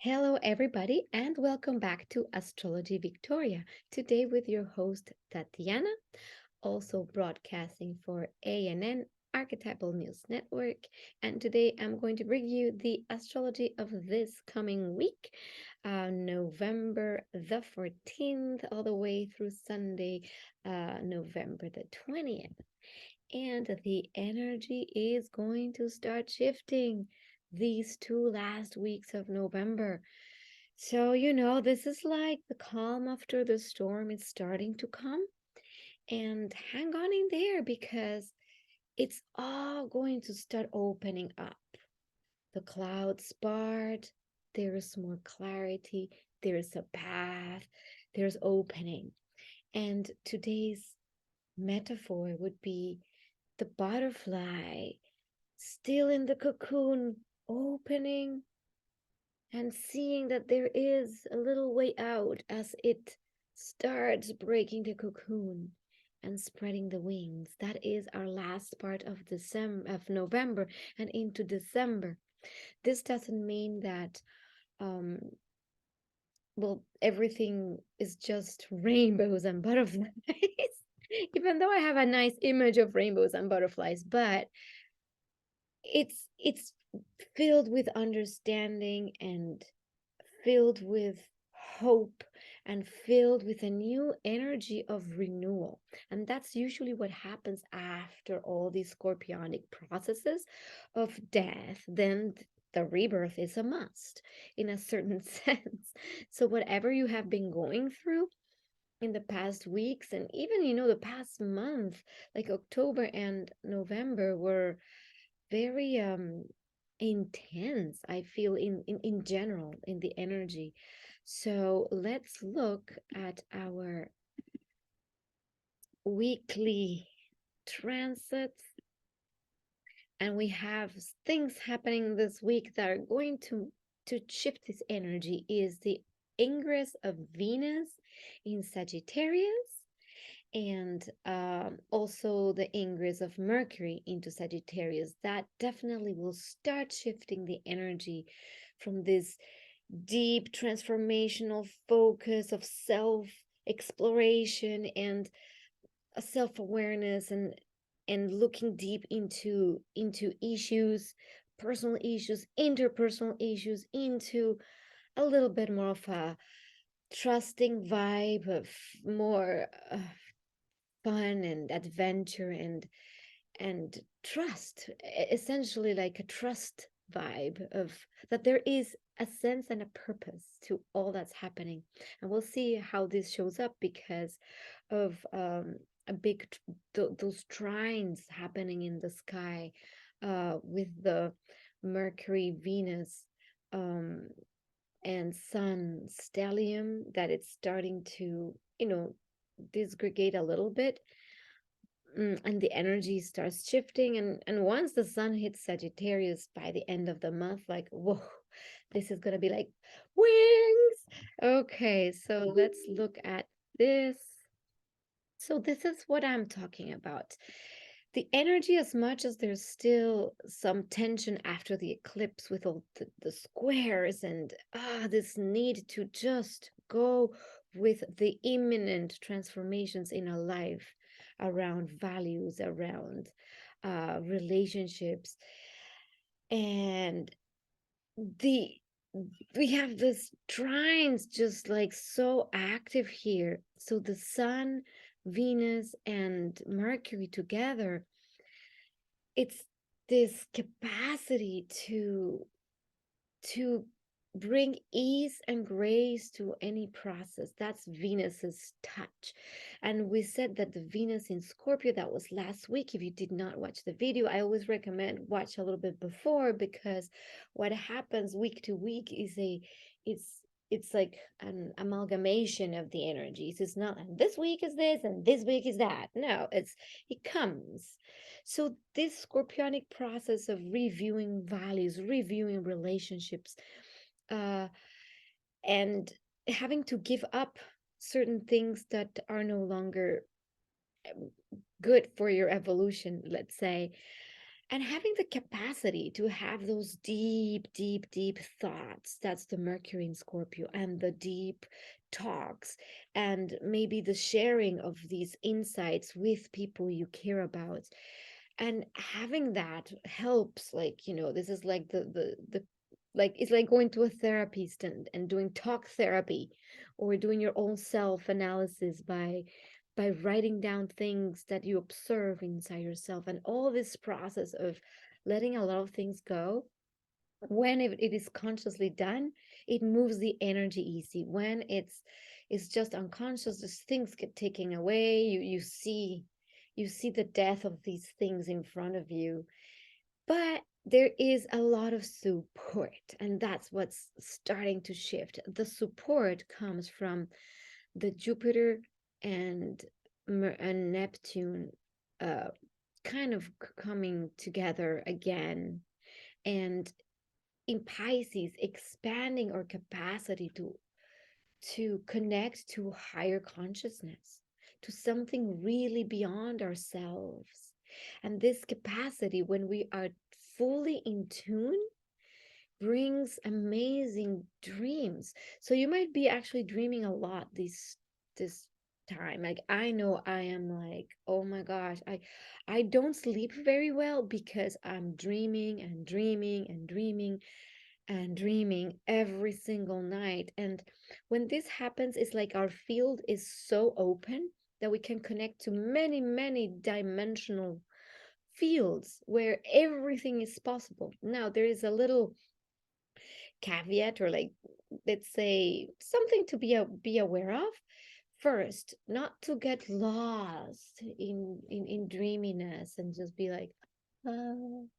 Hello, everybody, and welcome back to Astrology Victoria. Today, with your host Tatiana, also broadcasting for ANN Archetypal News Network. And today, I'm going to bring you the astrology of this coming week, November the 14th, all the way through Sunday, November the 20th. And the energy is going to start shifting these two last weeks of November. So, this is like the calm after the storm is starting to come. And hang on in there because it's all going to start opening up. The clouds part, there's more clarity, there's a path, there's opening. And today's metaphor would be the butterfly still in the cocoon, opening and seeing that there is a little way out as it starts breaking the cocoon and spreading the wings. That is our last part of November and into December. This doesn't mean that um everything is just rainbows and butterflies. Even though I have a nice image of rainbows and butterflies, but it's filled with understanding and filled with hope and filled with a new energy of renewal. And that's usually what happens after all these scorpionic processes of death. Then the rebirth is a must in a certain sense. So whatever you have been going through in the past weeks and even the past month, like October and November, were very intense, I feel, in general, in the energy. So let's look at our weekly transits, and we have things happening this week that are going to shift this energy. Is the ingress of Venus in Sagittarius, and also the ingress of Mercury into Sagittarius. That definitely will start shifting the energy from this deep transformational focus of self exploration and a self-awareness and looking deep into issues, personal issues, interpersonal issues, into a little bit more of a trusting vibe of more fun and adventure and trust, essentially like a trust vibe of that there is a sense and a purpose to all that's happening. And we'll see how this shows up because of a big those trines happening in the sky with the Mercury, Venus, um, and Sun stellium, that it's starting to disgregate a little bit. And the energy starts shifting, and once the sun hits Sagittarius by the end of the month, like, whoa, this is gonna be like wings. Okay, so let's look at this. So this is what I'm talking about. The energy, as much as there's still some tension after the eclipse with all the squares and this need to just go with the imminent transformations in our life around values, around relationships, and the we have this trines just like so active here. So the sun, Venus, and Mercury together, it's this capacity to bring ease and grace to any process. That's Venus's touch. And we said that the Venus in Scorpio, that was last week. If you did not watch the video, I always recommend watch a little bit before, because what happens week to week is it's like an amalgamation of the energies. It's not, and this week is this and this week is that. No, it comes. So this scorpionic process of reviewing values, reviewing relationships, uh, and having to give up certain things that are no longer good for your evolution, let's say, and having the capacity to have those deep, deep, deep thoughts. That's the Mercury in Scorpio, and the deep talks, and maybe the sharing of these insights with people you care about. And having that helps, like, this is like the like, it's like going to a therapist and doing talk therapy, or doing your own self analysis by writing down things that you observe inside yourself, and all this process of letting a lot of things go. When it is consciously done, it moves the energy easy. When it's just unconscious, these things get taken away. You see the death of these things in front of you. But there is a lot of support, and that's what's starting to shift. The support comes from the Jupiter and and Neptune, uh, kind of coming together again, and in Pisces, expanding our capacity to connect to higher consciousness, to something really beyond ourselves. And this capacity, when we are fully in tune, brings amazing dreams. So you might be actually dreaming a lot this time. Like, I know I am, like, oh my gosh, I don't sleep very well because I'm dreaming and dreaming and dreaming and dreaming every single night. And when this happens, it's like our field is so open that we can connect to many, many dimensional fields where everything is possible. Now, there is a little caveat, or, like, let's say, something to be aware of. First, not to get lost in dreaminess and just be like, oh,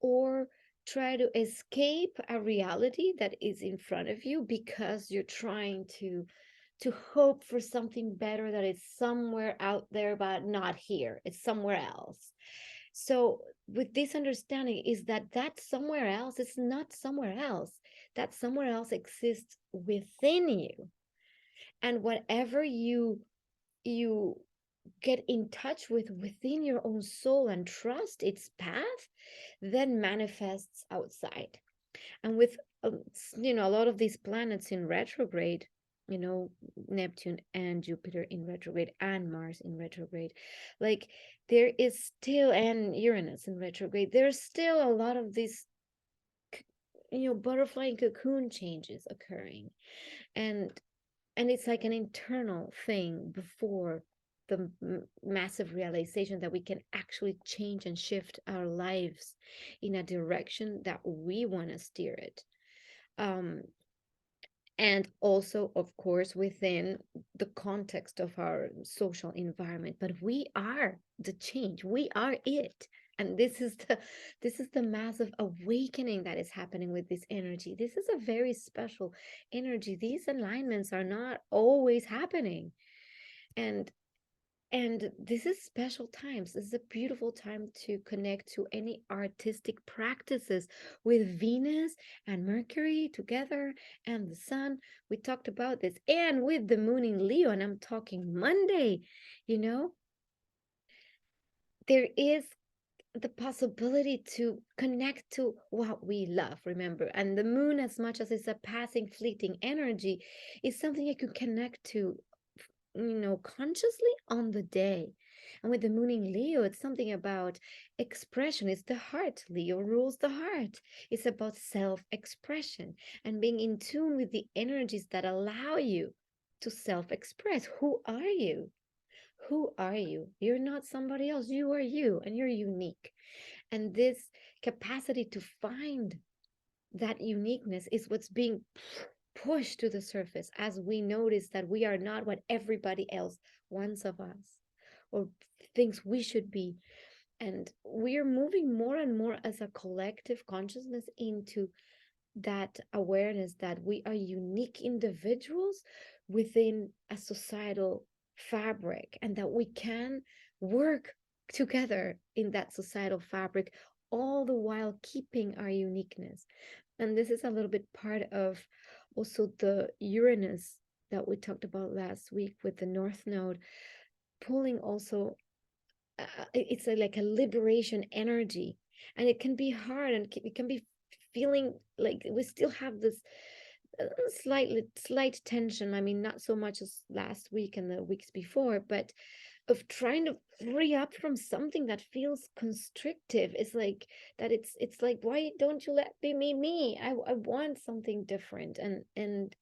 or try to escape a reality that is in front of you because you're trying to hope for something better that is somewhere out there but not here, it's somewhere else. So with this understanding is that somewhere else is not somewhere else, that somewhere else exists within you. And whatever you get in touch with within your own soul and trust its path, then manifests outside. And with a lot of these planets in retrograde, you know Neptune and Jupiter in retrograde and Mars in retrograde, like, there is still, and Uranus in retrograde, there's still a lot of these butterfly and cocoon changes occurring. And and it's like an internal thing before the massive realization that we can actually change and shift our lives in a direction that we want to steer it. um, and also, of course, within the context of our social environment. But we are the change, we are it. And this is the massive awakening that is happening with this energy. This is a very special energy. These alignments are not always happening. And and this is special times. This is a beautiful time to connect to any artistic practices with Venus and Mercury together, and the Sun. We talked about this, and with the moon in Leo, and I'm talking Monday, you know, there is the possibility to connect to what we love, remember. And the moon, as much as it's a passing, fleeting energy, is something you can connect to, consciously on the day. And with the moon in Leo, it's something about expression. It's the heart. Leo rules the heart. It's about self-expression and being in tune with the energies that allow you to self-express. Who are you? Who are you? You're not somebody else. You are you, and you're unique. And this capacity to find that uniqueness is what's being pushed to the surface as we notice that we are not what everybody else wants of us or thinks we should be. And we are moving more and more as a collective consciousness into that awareness that we are unique individuals within a societal fabric, and that we can work together in that societal fabric, all the while keeping our uniqueness. And this is a little bit part of also the Uranus that we talked about last week with the North Node, pulling also, it's like a liberation energy. And it can be hard, and it can be feeling like we still have this slight tension. I mean, not so much as last week and the weeks before, but of trying to free up from something that feels constrictive. It's like that. It's like, why don't you let me? I want something different, and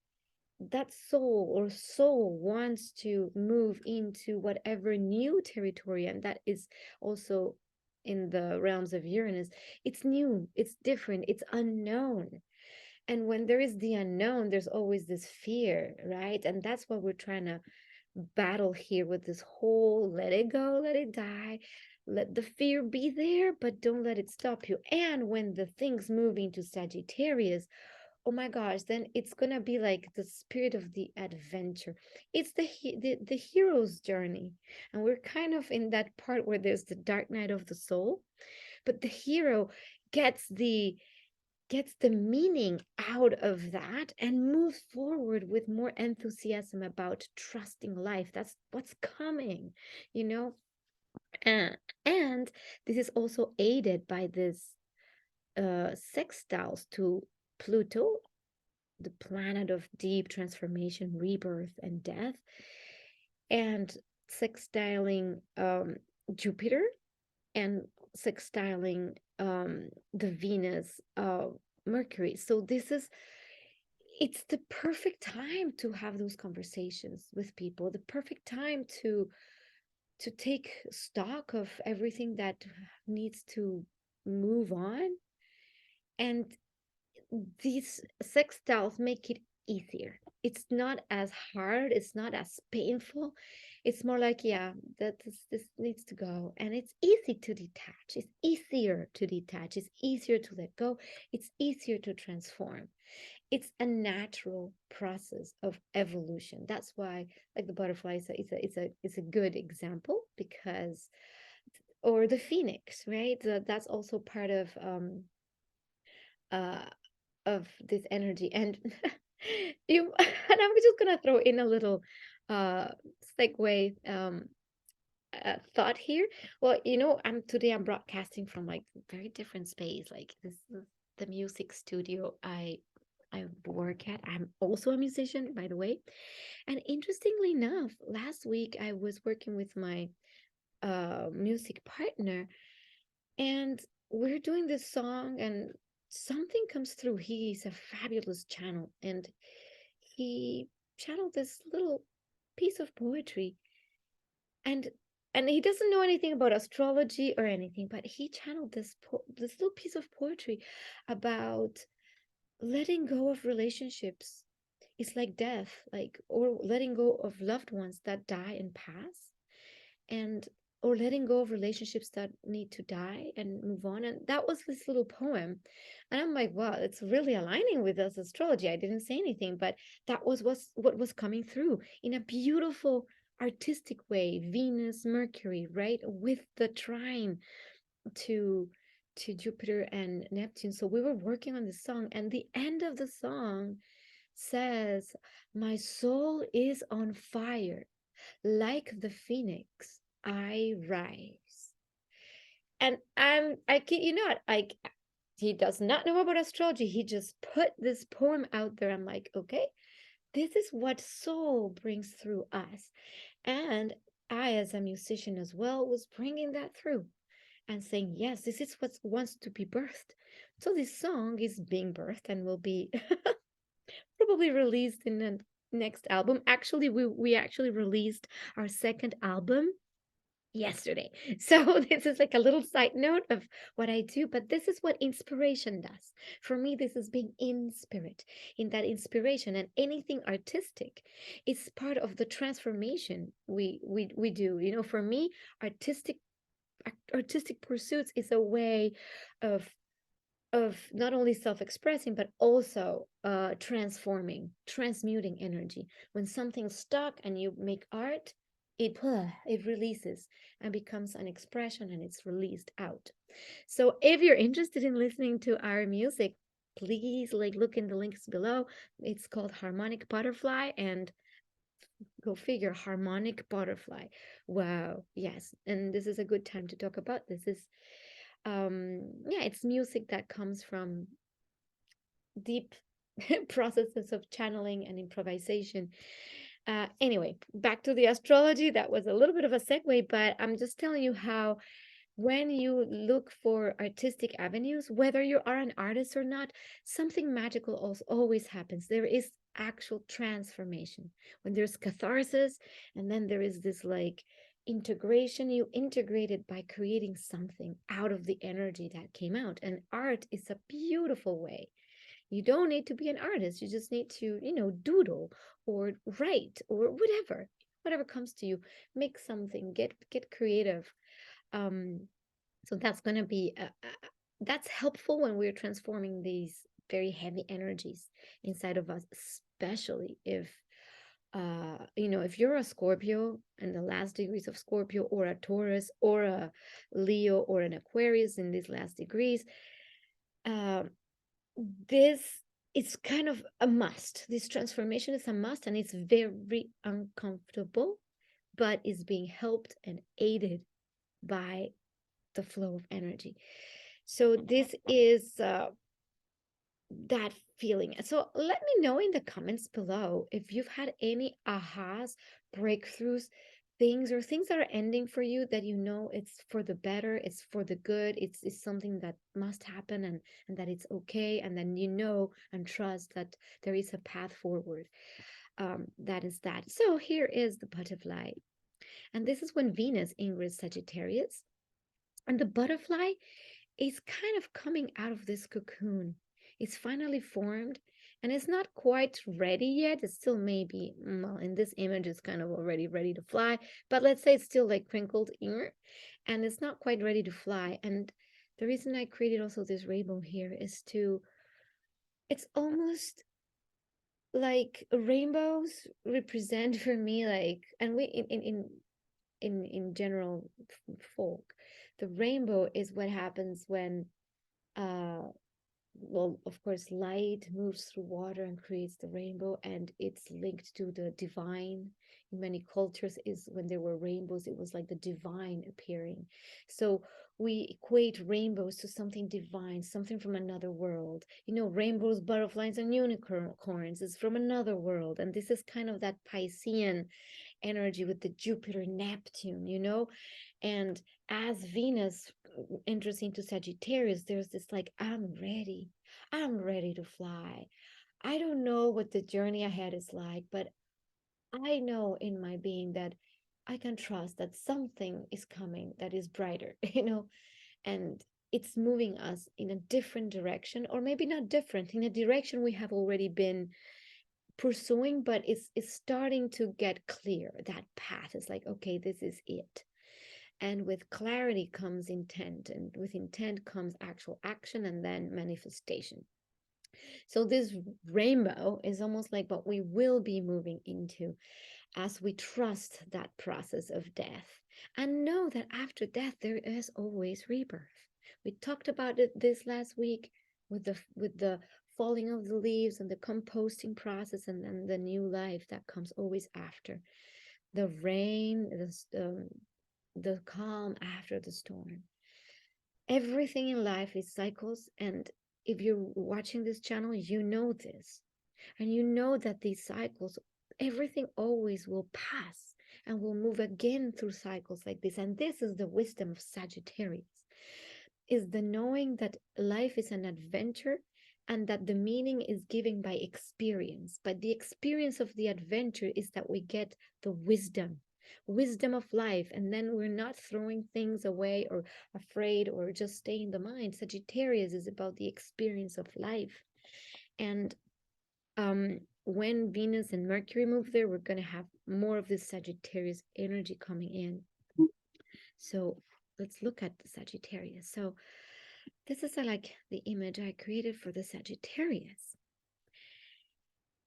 that soul wants to move into whatever new territory, and that is also in the realms of Uranus. It's new, it's different, it's unknown. And when there is the unknown, there's always this fear, right? And that's what we're trying to battle here with this whole let it go, let it die. Let the fear be there, but don't let it stop you. And when the things move into Sagittarius, oh my gosh, then it's gonna be like the spirit of the adventure. It's the hero's journey. And we're kind of in that part where there's the dark night of the soul, but the hero gets the meaning out of that and moves forward with more enthusiasm about trusting life. That's what's coming, you know. And this is also aided by this sextiles to Pluto, the planet of deep transformation, rebirth, and death, and sextiling Jupiter, and sextiling the Venus Mercury. So this is, it's the perfect time to have those conversations with people, the perfect time to take stock of everything that needs to move on. And these sextiles make it easier. It's not as hard, it's not as painful. It's more like, yeah, that this needs to go. And it's easy to detach. It's easier to detach. It's easier to let go. It's easier to transform. It's a natural process of evolution. That's why, like the butterfly, it's a good example, because, or the phoenix, right? That's also part uh of this energy. And you and I'm just gonna throw in a little uh segue thought here. Well, I'm broadcasting from like a very different space. Like, this is the music studio I work at. I'm also a musician, by the way. And interestingly enough, last week I was working with my music partner, and we're doing this song, and something comes through. He's a fabulous channel, and he channeled this little piece of poetry. And and he doesn't know anything about astrology or anything, but he channeled this little piece of poetry about letting go of relationships. It's like death, like, or letting go of loved ones that die and pass, and or letting go of relationships that need to die and move on. And that was this little poem, and I'm like, wow, it's really aligning with us astrology. I didn't say anything, but that was what was coming through in a beautiful artistic way. Venus Mercury, right, with the trine to Jupiter and Neptune. So we were working on the song, and the end of the song says, my soul is on fire, like the phoenix, I rise. And I kid you not, he does not know about astrology. He just put this poem out there. I'm like, okay, this is what soul brings through us. And I, as a musician as well, was bringing that through and saying, yes, this is what wants to be birthed. So this song is being birthed and will be probably released in the next album. Actually, we actually released our second album yesterday. So this is like a little side note of what I do, but this is what inspiration does. For me, this is being in spirit, in that inspiration, and anything artistic is part of the transformation we do. For me, artistic pursuits is a way of not only self-expressing, but also transforming, transmuting energy. When something's stuck and you make art, it releases and becomes an expression, and it's released out. So if you're interested in listening to our music, please look in the links below. It's called Harmonic Butterfly, and go figure, Harmonic Butterfly. Wow, yes. And this is a good time to talk about this. Is yeah, it's music that comes from deep processes of channeling and improvisation. Anyway, back to the astrology. That was a little bit of a segue, but I'm just telling you how when you look for artistic avenues, whether you are an artist or not, something magical also always happens. There is actual transformation. When there's catharsis, and then there is this like integration, you integrate it by creating something out of the energy that came out. And art is a beautiful way. You don't need to be an artist. You just need to, doodle or write or whatever comes to you. Make something, get creative. um so that's going to be that's helpful when we're transforming these very heavy energies inside of us, especially if if you're a Scorpio and the last degrees of Scorpio, or a Taurus, or a Leo, or an Aquarius in these last degrees. uh, this is kind of a must. This transformation is a must, and it's very uncomfortable, but is being helped and aided by the flow of energy. So this is that feeling. So let me know in the comments below if you've had any ahas, breakthroughs, things that are ending for you, that it's for the better, it's for the good, it's something that must happen, and that it's okay, and then and trust that there is a path forward. That is that. So here is the butterfly. And this is when Venus ingress Sagittarius. And the butterfly is kind of coming out of this cocoon. It's finally formed, and it's not quite ready yet. It's still maybe, well, in this image, it's kind of already ready to fly, but let's say it's still like crinkled in, and it's not quite ready to fly. And the reason I created also this rainbow here is it's almost like rainbows represent for me, like, and we in general folk, the rainbow is what happens when uh well, of course, light moves through water and creates the rainbow, and it's linked to the divine. In many cultures, is when there were rainbows, it was like the divine appearing. So we equate rainbows to something divine, something from another world. Rainbows, butterflies, and unicorns is from another world. And this is kind of that Piscean energy with the Jupiter, Neptune. And as Venus enters into Sagittarius, there's this like, I'm ready to fly. I don't know what the journey ahead is like, but I know in my being that I can trust that something is coming that is brighter, and it's moving us in a different direction, or maybe not different, in a direction we have already been pursuing, but it's starting to get clear. That path is like, okay, this is it. And with clarity comes intent, and with intent comes actual action, and then manifestation. So this rainbow is almost like what we will be moving into as we trust that process of death, and know that after death there is always rebirth. We talked about it this last week with the falling of the leaves and the composting process, and then the new life that comes always after the rain, the calm after the storm. Everything in life is cycles, and if you're watching this channel, you know this. And you know that these cycles, everything always will pass and will move again through cycles like this. And this is the wisdom of Sagittarius, is the knowing that life is an adventure, and that the meaning is given by experience. But the experience of the adventure is that we get the wisdom of life, and then we're not throwing things away or afraid or just stay in the mind. Sagittarius is about the experience of life. And when Venus and Mercury move there, we're going to have more of this Sagittarius energy coming in. So let's look at the Sagittarius. So this is like the image I created for the Sagittarius.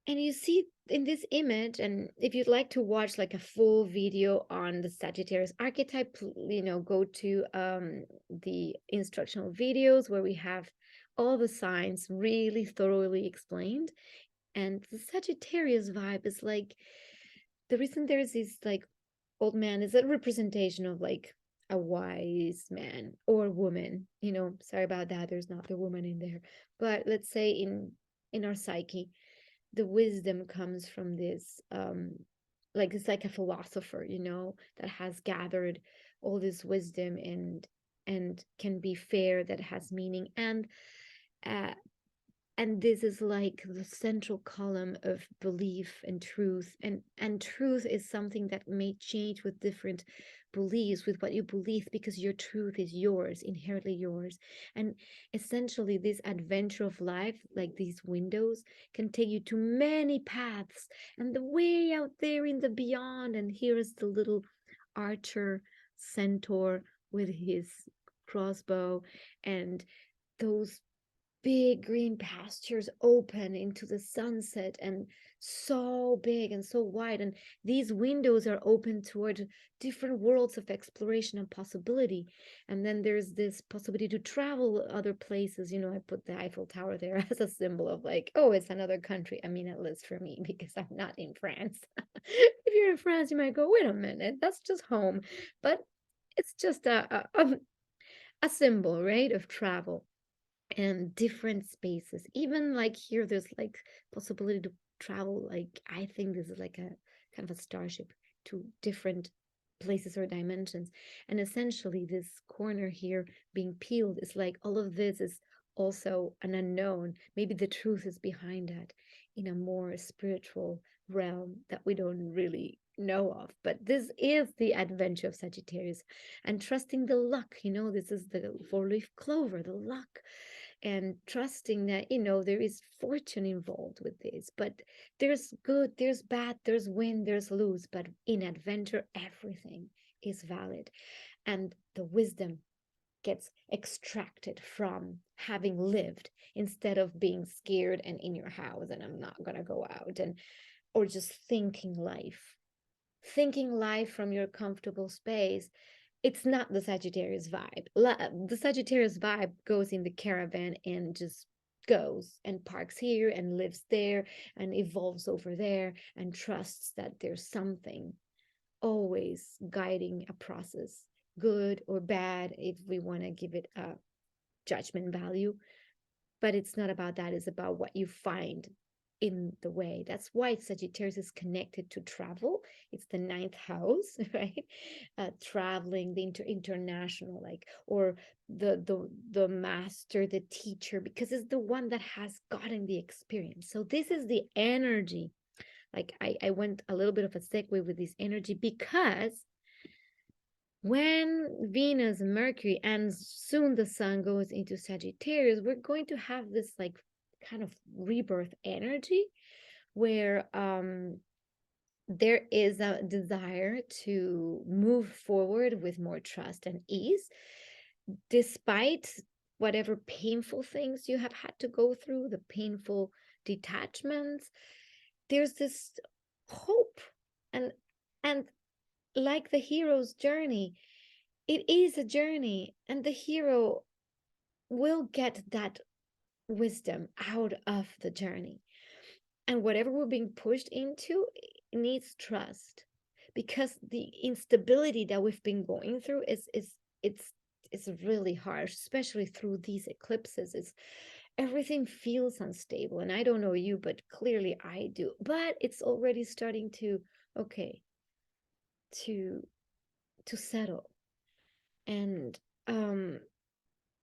And you see in this image, and if you'd like to watch like a full video on the Sagittarius archetype, go to the instructional videos where we have all the signs really thoroughly explained. And the Sagittarius vibe is like, the reason there's this like old man is a representation of like a wise man or woman, sorry about that, there's not the woman in there, but let's say in our psyche, the wisdom comes from this, like it's like a philosopher, that has gathered all this wisdom and can be fair, that has meaning, uh, and this is like the central column of belief and truth, and truth is something that may change with different beliefs, with what you believe, because your truth is yours, inherently yours. And essentially this adventure of life, like these windows, can take you to many paths, and the way out there in the beyond, and here is the little archer centaur with his crossbow, and those big green pastures open into the sunset, and so big and so wide, and these windows are open toward different worlds of exploration and possibility. And then there's this possibility to travel other places. I put the Eiffel Tower there as a symbol of like, oh, it's another country. I mean, at least for me, because I'm not in France. If you're in France, you might go, wait a minute, that's just home. But it's just a symbol, right, of travel and different spaces. Even like here, there's like possibility to travel. Like, I think this is like a kind of a starship to different places or dimensions. And essentially, this corner here being peeled is like all of this is also an unknown. Maybe the truth is behind that in a more spiritual realm that we don't really know of. But this is the adventure of Sagittarius, and trusting the luck. This is the four-leaf clover, the luck, and trusting that there is fortune involved with this. But there's good, there's bad, there's win, there's lose, but in adventure everything is valid, and the wisdom gets extracted from having lived, instead of being scared and in your house and I'm not gonna go out, and or just thinking life from your comfortable space. It's not the Sagittarius vibe. The Sagittarius vibe goes in the caravan and just goes and parks here and lives there and evolves over there and trusts that there's something always guiding a process, good or bad, if we want to give it a judgment value. But it's not about that, it's about what you find in the way. That's why Sagittarius is connected to travel. It's the ninth house, right? Traveling, the international, like, or the master, the teacher, because it's the one that has gotten the experience. So this is the energy. Like, I went a little bit of a segue with this energy, because when Venus, Mercury, and soon the sun goes into Sagittarius, we're going to have this like kind of rebirth energy, where there is a desire to move forward with more trust and ease, despite whatever painful things you have had to go through, the painful detachments. There's this hope, and like the hero's journey, it is a journey, and the hero will get that wisdom out of the journey. And whatever we're being pushed into, it needs trust, because the instability that we've been going through it's really harsh, especially through these eclipses. It's everything feels unstable, and I don't know you, but clearly I do. But it's already starting to, okay, to settle. And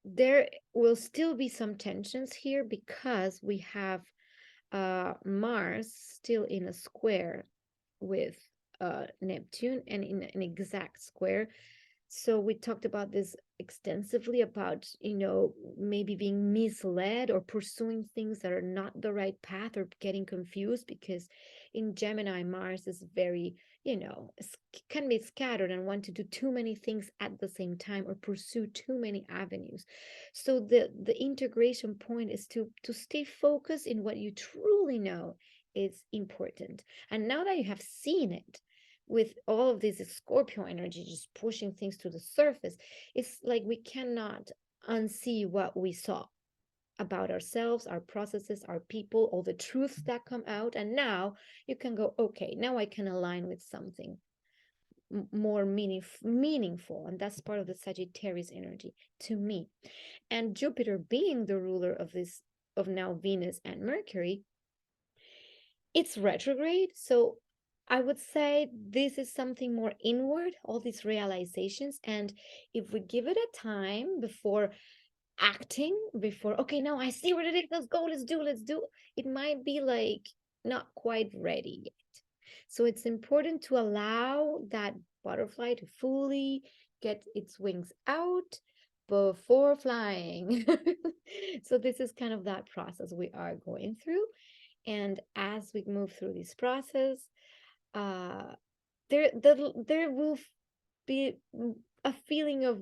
there will still be some tensions here, because we have Mars still in a square with Neptune, and in an exact square. So we talked about this extensively, about maybe being misled or pursuing things that are not the right path, or getting confused, because in Gemini, Mars is very, can be scattered and want to do too many things at the same time, or pursue too many avenues. So the integration point is to stay focused in what you truly know is important. And now that you have seen it, with all of this Scorpio energy just pushing things to the surface, it's like we cannot unsee what we saw about ourselves, our processes, our people, all the truths that come out. And now you can go, okay, now I can align with something more meaningful, and that's part of the Sagittarius energy to me. And Jupiter being the ruler of this, of now Venus and Mercury, it's retrograde. So I would say this is something more inward, all these realizations. And if we give it a time before acting, before, okay, now I see what it is, let's go, let's do, it might be like not quite ready yet. So it's important to allow that butterfly to fully get its wings out before flying. So this is kind of that process we are going through. And as we move through this process, uh, there will be a feeling of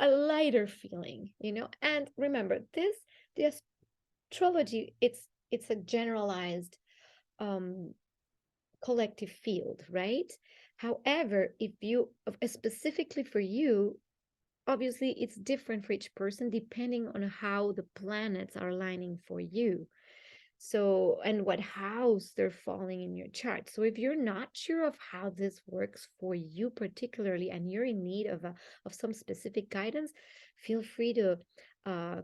a lighter feeling, you know. And remember, the astrology, it's a generalized um, collective field, right? However, if you specifically for you, obviously it's different for each person depending on how the planets are aligning for you. So, and what house they're falling in your chart. So if you're not sure of how this works for you particularly, and you're in need of some specific guidance, feel free to uh,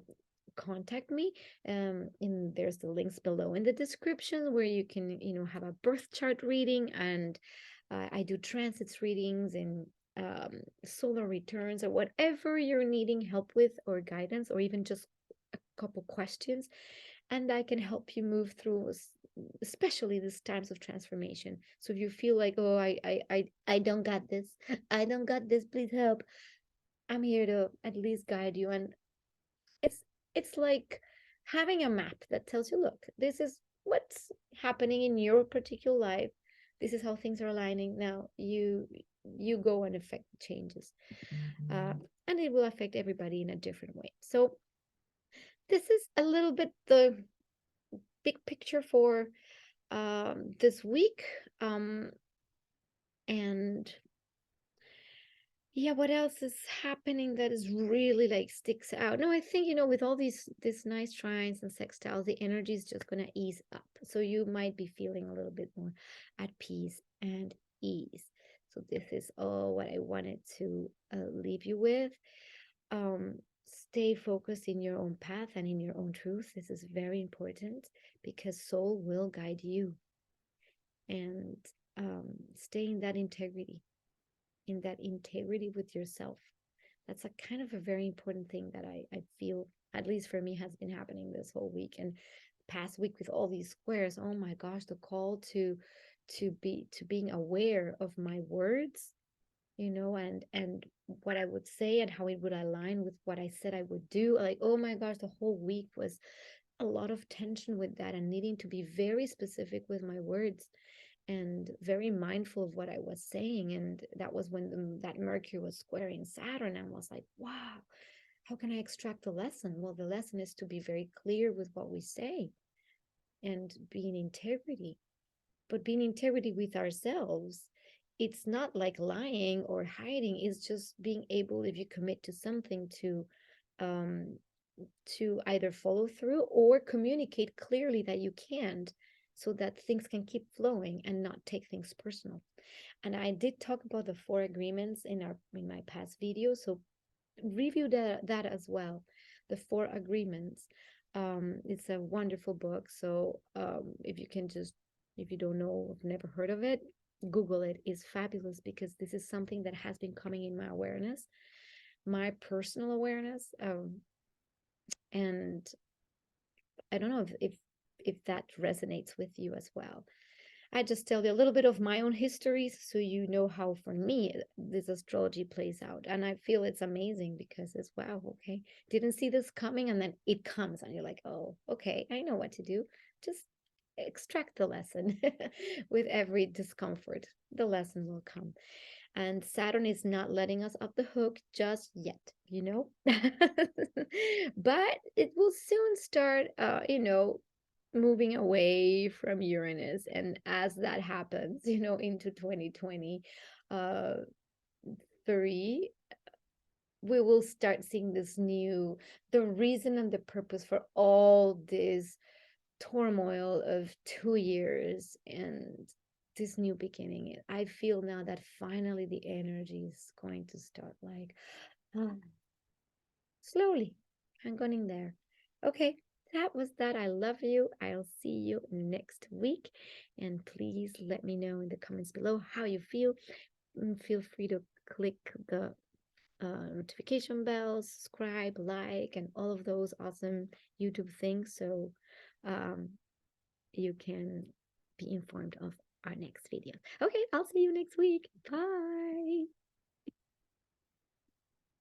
contact me. And there's the links below in the description where you can, you know, have a birth chart reading, and I do transits readings and solar returns or whatever you're needing help with or guidance, or even just a couple questions, and I can help you move through, especially these times of transformation. So if you feel like, oh, I don't got this, I don't got this, please help, I'm here to at least guide you. And it's it's like having a map that tells you, look, this is what's happening in your particular life, this is how things are aligning now. You go and affect the changes, and it will affect everybody in a different way. So this is a little bit the big picture for this week. And yeah, what else is happening that is really like sticks out? No, I think, you know, with all these nice trines and sextiles, the energy is just gonna ease up. So you might be feeling a little bit more at peace and ease. So this is all what I wanted to leave you with. Um, Stay focused in your own path and in your own truth. This is very important because soul will guide you. And stay in that integrity with yourself. That's a kind of a very important thing that I feel, at least for me, has been happening this whole week and past week with all these squares. Oh my gosh, the call to being aware of my words, you know, and what I would say and how it would align with what I said I would do. Like, oh my gosh, the whole week was a lot of tension with that and needing to be very specific with my words and very mindful of what I was saying. And that was when that Mercury was squaring Saturn, and was like, wow, how can I extract the lesson? Well, the lesson is to be very clear with what we say and be in integrity. But being integrity with ourselves, it's not like lying or hiding. It's just being able, if you commit to something, um, to either follow through or communicate clearly that you can't, so that things can keep flowing and not take things personal. And I did talk about the 4 agreements in my past video, so review that as well. The 4 agreements. It's a wonderful book. So if you can just, if you don't know, have never heard of it, Google it. It's fabulous because this is something that has been coming in my awareness, my personal awareness. And I don't know if that resonates with you as well. I just tell you a little bit of my own histories so you know how for me this astrology plays out. And I feel it's amazing because it's, wow, okay, didn't see this coming, and then it comes and you're like, oh, okay, I know what to do. Just extract the lesson. With every discomfort, the lesson will come. And Saturn is not letting us off the hook just yet, you know. But it will soon start, you know, moving away from Uranus. And as that happens, you know, into 2023, we will start seeing this new, the reason and the purpose for all this turmoil of 2 years and this new beginning. I feel now that finally the energy is going to start like slowly. I'm going there. Okay, that was that. I love you. I'll see you next week. And please let me know in the comments below how you feel. Feel free to click the notification bell, subscribe, like, and all of those awesome YouTube things so um, you can be informed of our next video. Okay, I'll see you next week. Bye.